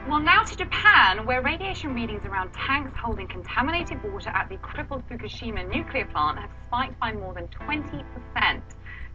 Well, now to Japan, where radiation readings around tanks holding contaminated water at the crippled Fukushima nuclear plant have spiked by more than 20%.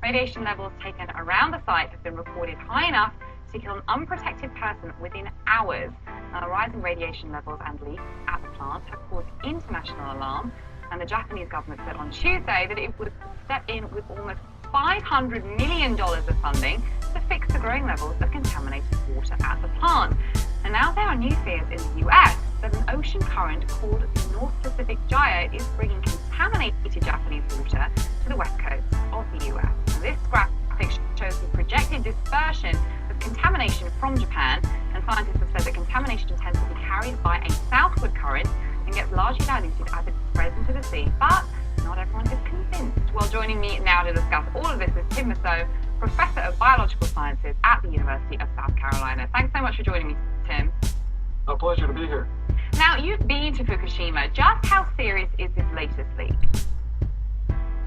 Radiation levels taken around the site have been recorded high enough to kill an unprotected person within hours. Now, rising radiation levels and leaks at the plant have caused international alarm, and the Japanese government said on Tuesday that it would step in with almost $500 million of funding to fix the growing levels of contaminated water at the plant. And now there are new fears in the US that an ocean current called the North Pacific Gyre is bringing contaminated Japanese water to the west coast of the US. Now, this graphic shows the projected dispersion of contamination from Japan, and scientists have said that contamination tends to be carried by a southward current and gets largely diluted as it spreads into the sea, but not everyone is convinced. Well, joining me now to discuss all of this is Tim Masseau, Professor of Biological Sciences at the University of South Carolina. Thanks so much for joining me, Tim. A pleasure to be here. Now, you've been to Fukushima. Just how serious is this latest leak?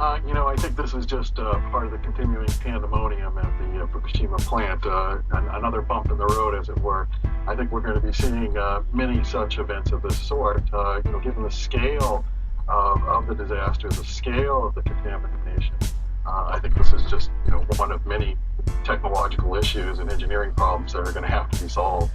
I think this is just part of the continuing pandemonium at the Fukushima plant, another bump in the road, as it were. I think we're going to be seeing many such events of this sort, given the scale of the disaster, the scale of the contamination. I think this is just, one of many technological issues and engineering problems that are going to have to be solved.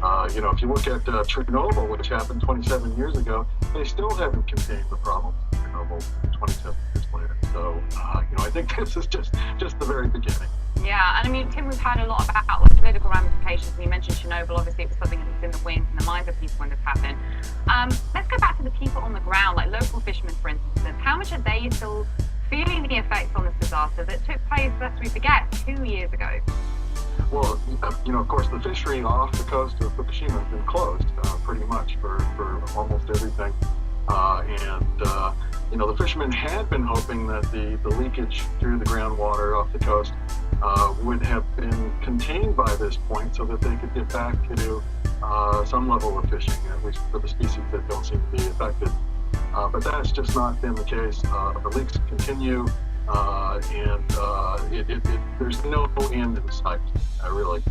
If you look at Chernobyl, which happened 27 years ago, they still haven't contained the problems of Chernobyl 27 years later. So, I think this is just the very beginning. Yeah, and Tim, we've heard a lot about the political ramifications. You mentioned Chernobyl. Obviously, it was something that was in the wind, in the minds of people when this happened. Let's go back to the people on the ground, like local fishermen, for instance. How much are they still feeling the effects on this disaster that took place, lest we forget, 2 years ago? Well, of course, the fishery off the coast of Fukushima has been closed pretty much for almost everything. The fishermen had been hoping that the leakage through the groundwater off the coast would have been contained by this point so that they could get back to some level of fishing, at least for the species that don't seem to be affected. But that's just not been the case. The leaks continue, and there's no end in sight, really.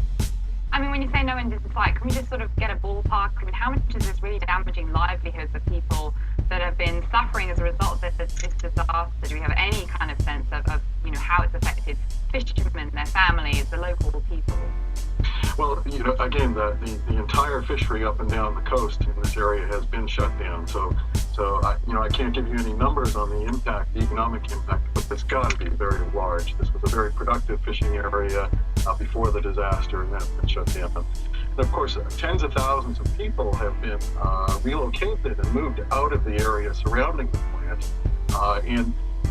When you say no end in sight, can we just sort of get a ballpark? How much is this really damaging livelihoods of people that have been suffering as a result of this disaster? Do we have any kind of sense of how it's affected fishermen, their families, the local people? Well, again, the entire fishery up and down the coast in this area has been shut down. So I can't give you any numbers on the impact, the economic impact, but it's got to be very large. This was a very productive fishing area before the disaster, and that's been shut down. And of course, tens of thousands of people have been relocated and moved out of the area surrounding the plant.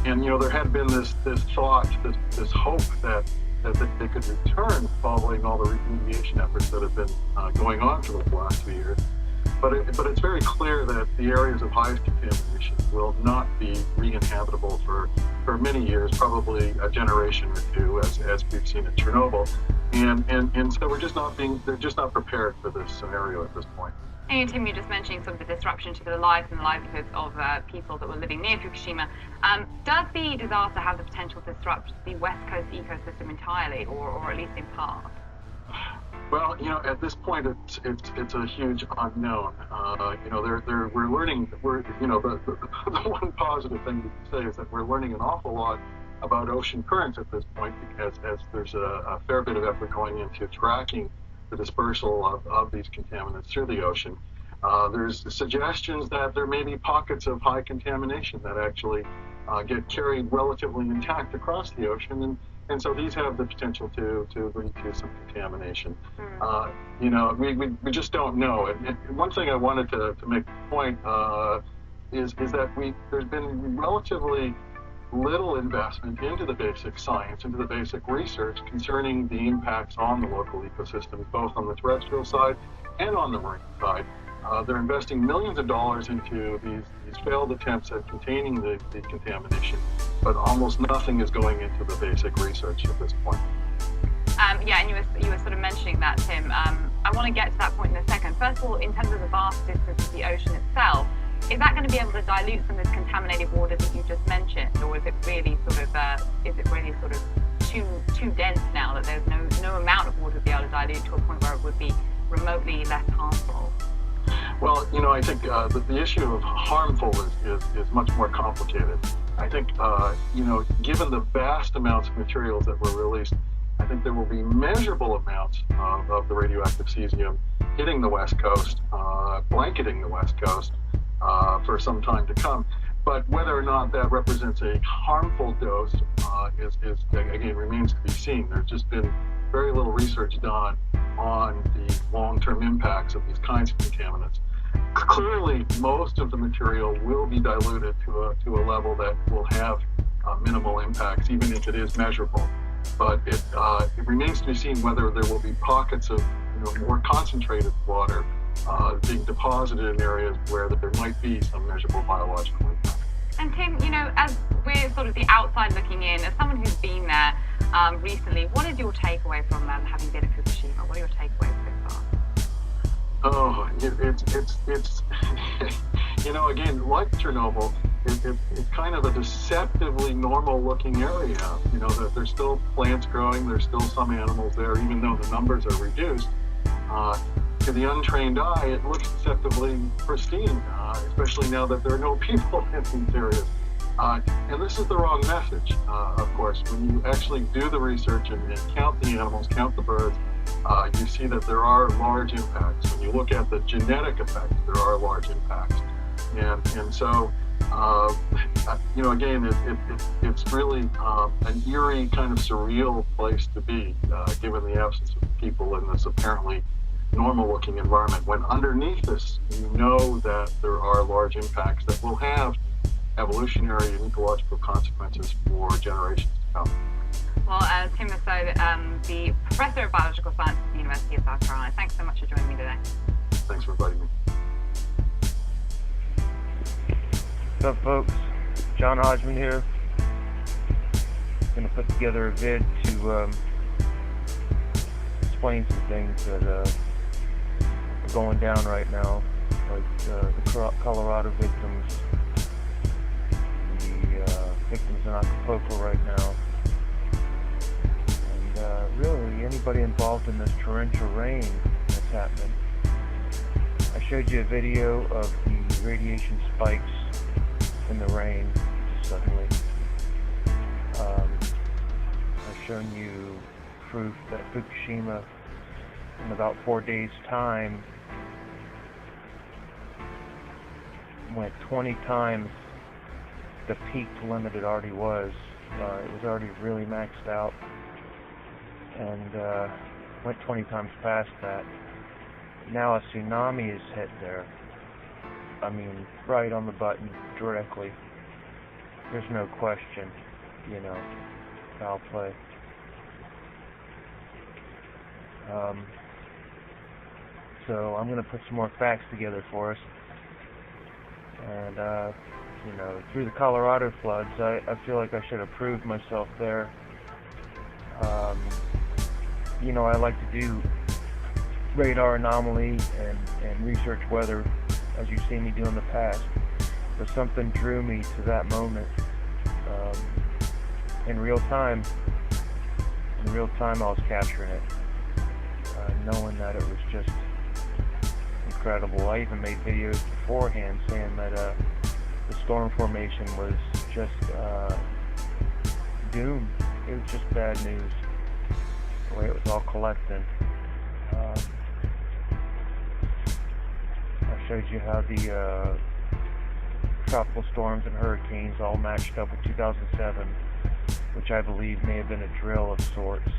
And there had been this thought, this hope that they could return following all the remediation efforts that have been going on for the last 2 years. But it's very clear that the areas of highest contamination will not be re-inhabitable for many years, probably a generation or two, as we've seen in Chernobyl. And so they're just not prepared for this scenario at this point. And Tim, you're just mentioning sort of the disruption to the lives and the livelihoods of people that were living near Fukushima. Does the disaster have the potential to disrupt the West Coast ecosystem entirely, or at least in part? Well, at this point, it's a huge unknown. We're learning. The one positive thing to say is that we're learning an awful lot about ocean currents at this point, because as there's a fair bit of effort going into tracking the dispersal of these contaminants through the ocean. There's suggestions that there may be pockets of high contamination that actually get carried relatively intact across the ocean, and so these have the potential to lead to some contamination. We just don't know. And one thing I wanted to make a point is that there's been relatively little investment into the basic science, into the basic research concerning the impacts on the local ecosystems, both on the terrestrial side and on the marine side. They're investing millions of dollars into these failed attempts at containing the contamination, but almost nothing is going into the basic research at this point. And you were sort of mentioning that, Tim. I want to get to that point in a second. First of all, in terms of the vast distance of the ocean itself, is that going to be able to dilute some of this contaminated water that you just mentioned, or is it really sort of too dense now that there's no amount of water to be able to dilute to a point where it would be remotely less harmful? Well, you know, I think the issue of harmful is much more complicated. I think, you know, given the vast amounts of materials that were released, I think there will be measurable amounts of the radioactive cesium hitting the West Coast, blanketing the West Coast for some time to come. But whether or not that represents a harmful dose again, remains to be seen. There's just been very little research done on the long-term impacts of these kinds of contaminants. Clearly, most of the material will be diluted to a level that will have minimal impacts, even if it is measurable. But it remains to be seen whether there will be pockets of more concentrated water being deposited in areas where there might be some measurable biological impact. And Tim, as we're sort of the outside looking in, as someone who's been there recently, what is your takeaway from having been at Fukushima? What are your takeaways so far? Oh, it's again, like Chernobyl, it's kind of a deceptively normal-looking area. That there's still plants growing, there's still some animals there, even though the numbers are reduced. To the untrained eye, it looks deceptively pristine, especially now that there are no people in these areas. And this is the wrong message, of course. When you actually do the research and count the animals, count the birds, you see that there are large impacts. When you look at the genetic effects, there are large impacts. And so, again, it's really an eerie, kind of surreal place to be, given the absence of people in this apparently normal-looking environment, when underneath this, you know that there are large impacts that will have evolutionary and ecological consequences for generations to come. Well, Tim Massoud, the Professor of Biological Science at the University of South Carolina, thanks so much for joining me today. Thanks for inviting me. What's up, folks? John Hodgman here. Going to put together a vid to explain some things that are going down right now, like the Colorado victims, the victims in Acapulco right now, and really anybody involved in this torrential rain that's happening. I showed you a video of the radiation spikes in the rain suddenly. I've shown you proof that Fukushima, in about 4 days' time, went 20 times the peak limit it already was. It was already really maxed out, and went 20 times past that. Now a tsunami is hit there. I mean, right on the button, directly. There's no question, foul play. So I'm going to put some more facts together for us. And, through the Colorado floods, I feel like I should have proved myself there. I like to do radar anomaly and research weather, as you've seen me do in the past. But something drew me to that moment in real time. In real time, I was capturing it, knowing that it was just incredible. I even made videos beforehand saying that the storm formation was just doomed. It was just bad news, the way it was all collecting. I showed you how the tropical storms and hurricanes all matched up with 2007, which I believe may have been a drill of sorts.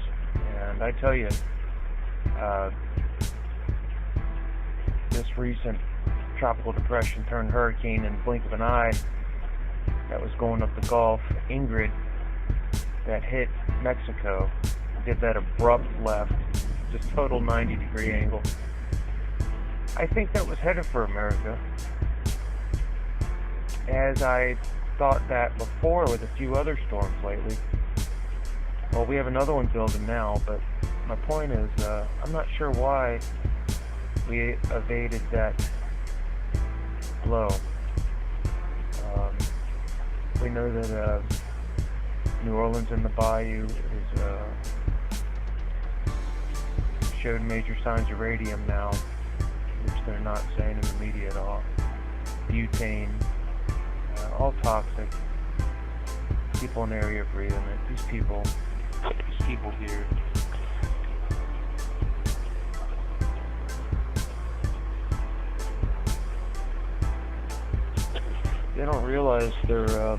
And I tell you, this recent tropical depression turned hurricane in the blink of an eye that was going up the Gulf, Ingrid, that hit Mexico, did that abrupt left, just total 90-degree angle. I think that was headed for America, as I thought that before with a few other storms lately. Well, we have another one building now, but my point is, I'm not sure why we evaded that blow. We know that New Orleans and the Bayou is showed major signs of radium now, which they're not saying in the media at all. Butane, all toxic. People in the area breathing it. These people here. They don't realize they're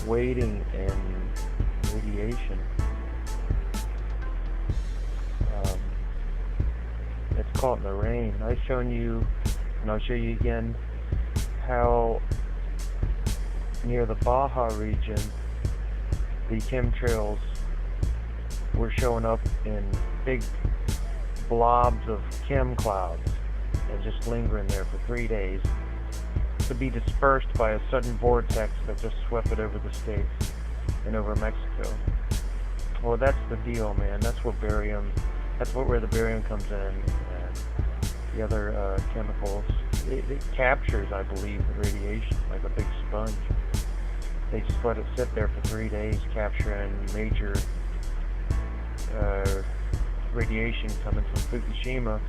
wading in radiation. It's caught in the rain. I've shown you, and I'll show you again, how near the Baja region the chemtrails were showing up in big blobs of chem clouds and just lingering there for 3 days, to be dispersed by a sudden vortex that just swept it over the states and over Mexico. Well, that's the deal, man. That's what barium, where the barium comes in, and the other chemicals. It captures, I believe, the radiation like a big sponge. They just let it sit there for 3 days, capturing major radiation coming from Fukushima.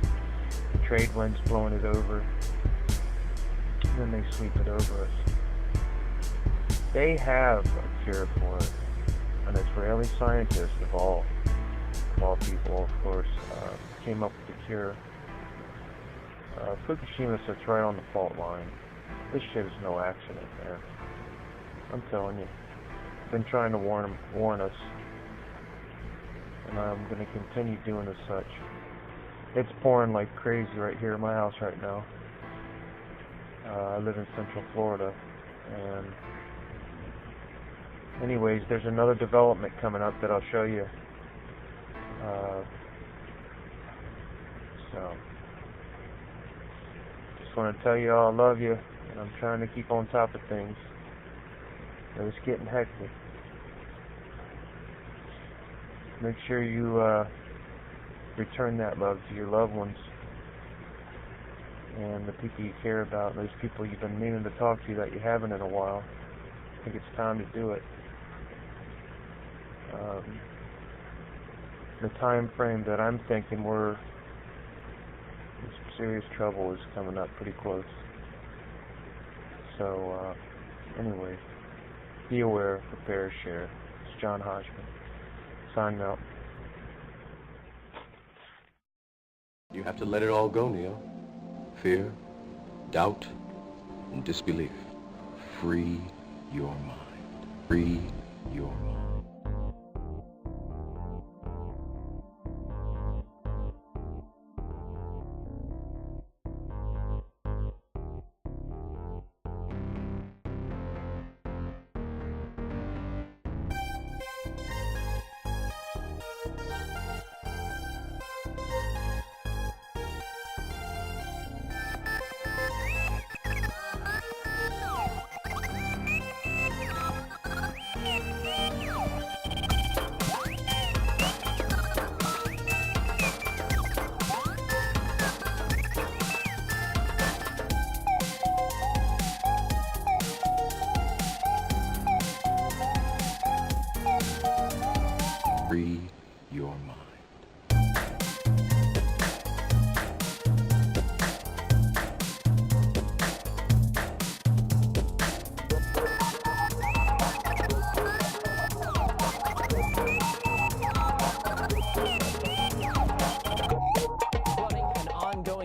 The trade winds blowing it over. Then they sweep it over us. They have a cure for it. An Israeli scientist of all people, of course, came up with the cure. Fukushima sits right on the fault line. This shit is no accident, man. I'm telling you. I've been trying to warn us, and I'm going to continue doing as such. It's pouring like crazy right here in my house right now. I live in Central Florida, and anyways, there's another development coming up that I'll show you. So, just want to tell you all I love you, and I'm trying to keep on top of things. But it's getting hectic. Make sure you return that love to your loved ones and the people you care about, those people you've been meaning to talk to that you haven't in a while. I think it's time to do it. The time frame that I'm thinking this serious trouble is coming up pretty close. So, anyway, be aware, prepare, share. It's John Hodgman. Signing out. You have to let it all go, Neo. Fear, doubt, and disbelief. Free your mind. Free your mind. Free your mind.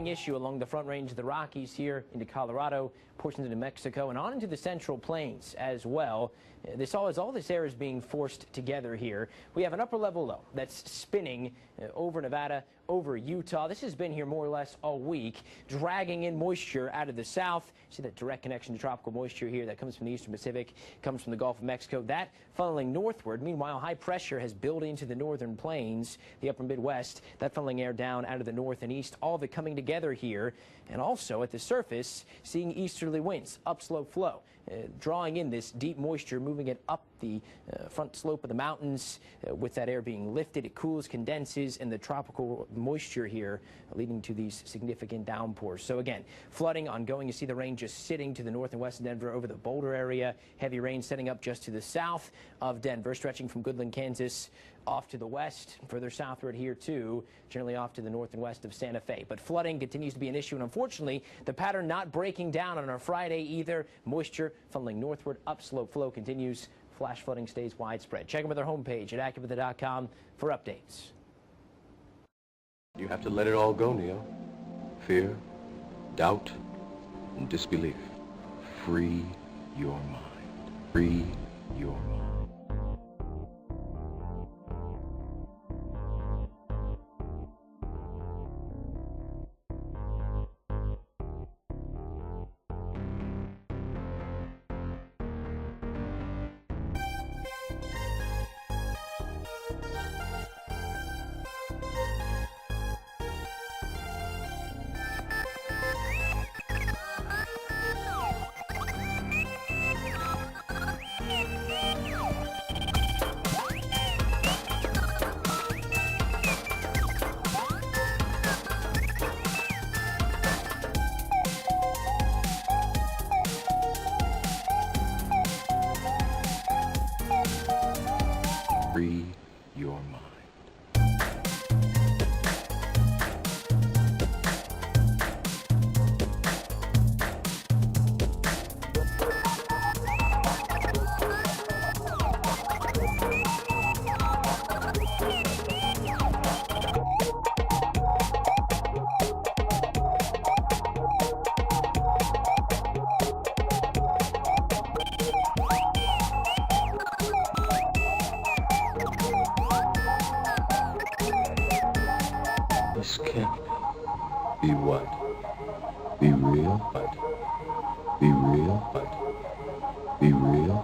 Issue along the Front Range of the Rockies here into Colorado, portions into Mexico, and on into the Central Plains as well. All this air is being forced together here. We have an upper level low that's spinning over Nevada, over Utah. This has been here more or less all week, dragging in moisture out of the south. See that direct connection to tropical moisture here that comes from the eastern Pacific, comes from the Gulf of Mexico. That funneling northward. Meanwhile, high pressure has built into the northern plains, the upper Midwest. That funneling air down out of the north and east, all of it coming together here. And also at the surface, seeing easterly winds, upslope flow. drawing in this deep moisture, moving it up the front slope of the mountains. With that air being lifted, it cools, condenses, and the tropical moisture here leading to these significant downpours. So again, flooding ongoing. You see the rain just sitting to the north and west of Denver over the Boulder area. Heavy rain setting up just to the south of Denver, stretching from Goodland, Kansas, off to the west, further southward here too, generally off to the north and west of Santa Fe. But flooding continues to be an issue, and unfortunately, the pattern not breaking down on our Friday either. Moisture funneling northward, upslope flow continues. Flash flooding stays widespread. Check them with our homepage at AccuWeather.com for updates. You have to let it all go, Neo. Fear, doubt, and disbelief. Free your mind. Free your mind. Free your mind. This can't be what? Be real? What? Be real? What? Be real?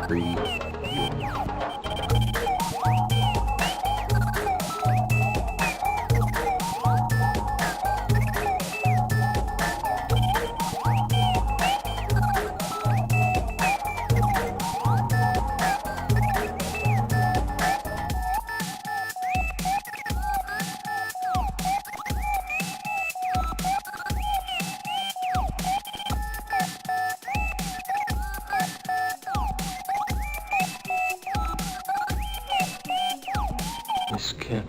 Free your mind. This can't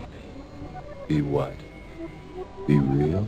be. Be what? Be real?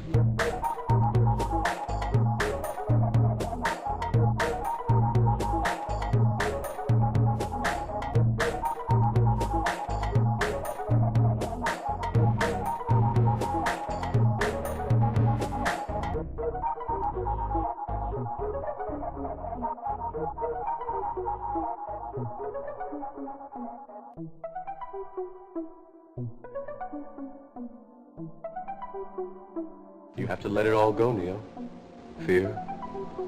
You have to let it all go, Neo. Fear,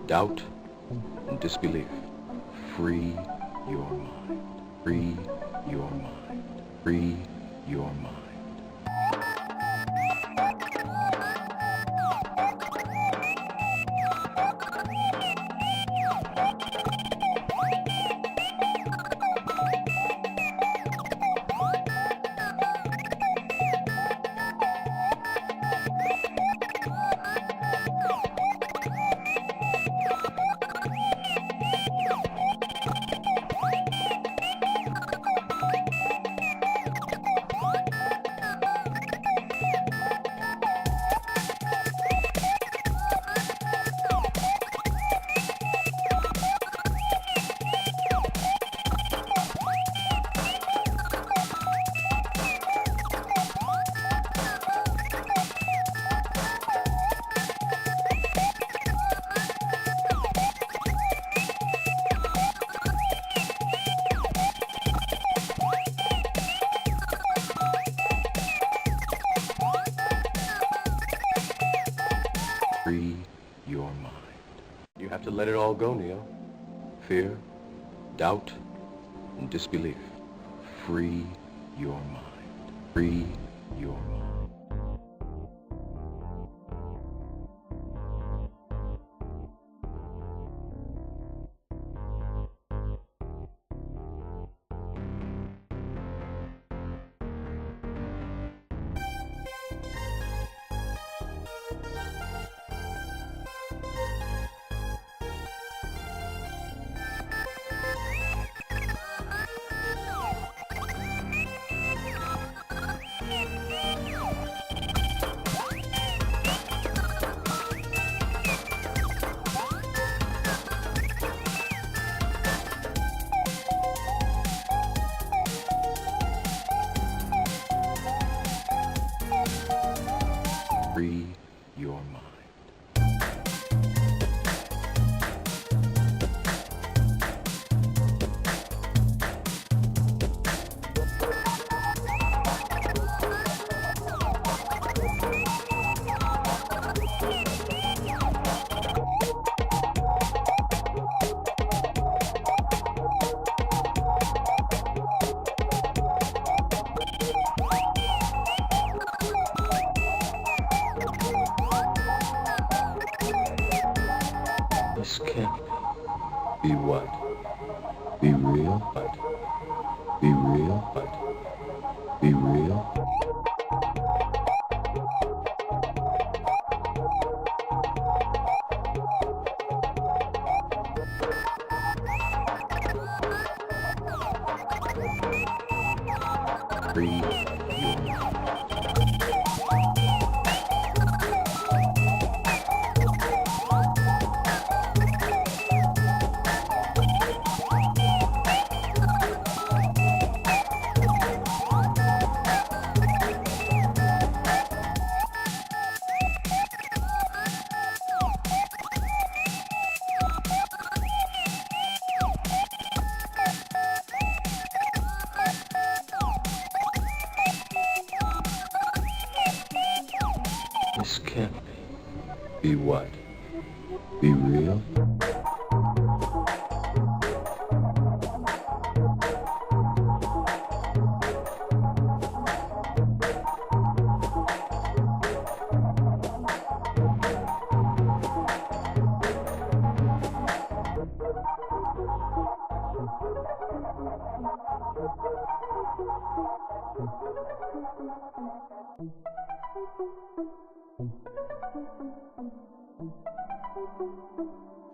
doubt, and disbelief. Free your mind. Free your mind. Free your mind. Free your mind. You have to let it all go, Neo. Fear, doubt, and disbelief. Free your mind. Free your mind. Free your mind. This can't be what? Be real? What? Be real? What? Be real? Free your mind. This can't be. Be what? Be real?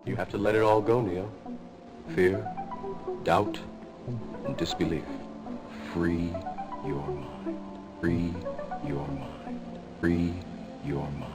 You have to let it all go, Neo. Fear, doubt, and disbelief. Free your mind. Free your mind. Free your mind.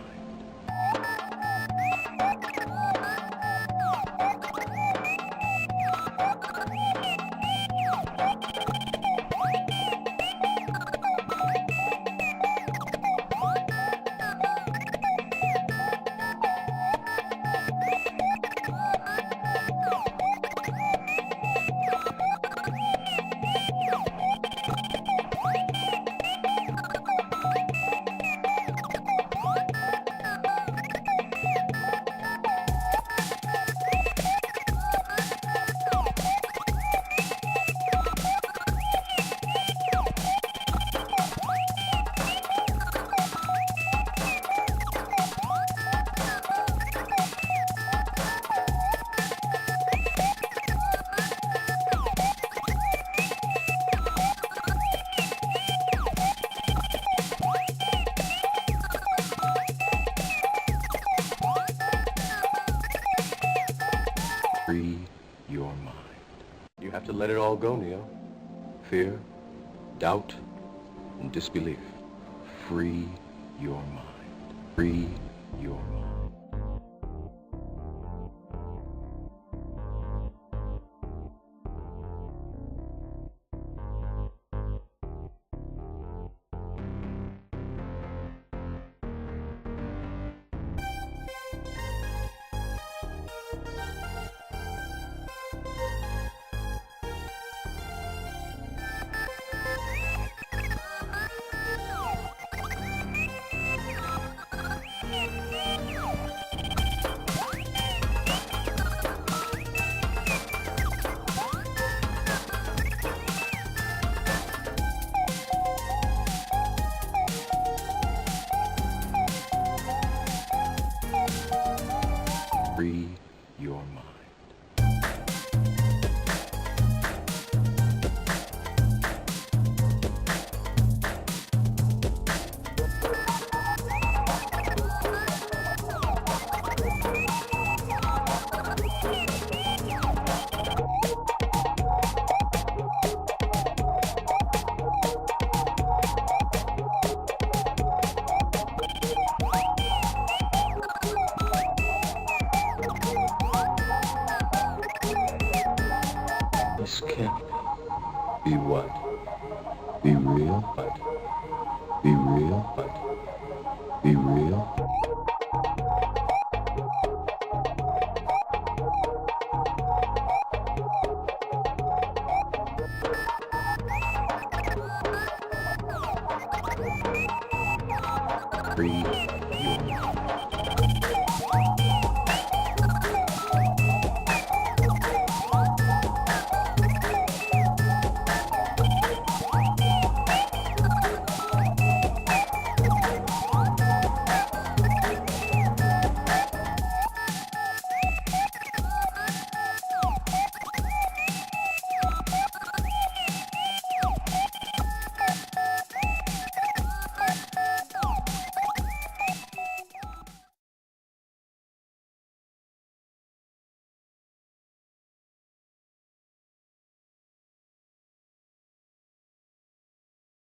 Free your mind. You have to let it all go, Neo. Fear, doubt, and disbelief. Free your mind. Free your mind. Free your mind. This can't be what? Be real, but be real, but be real. Free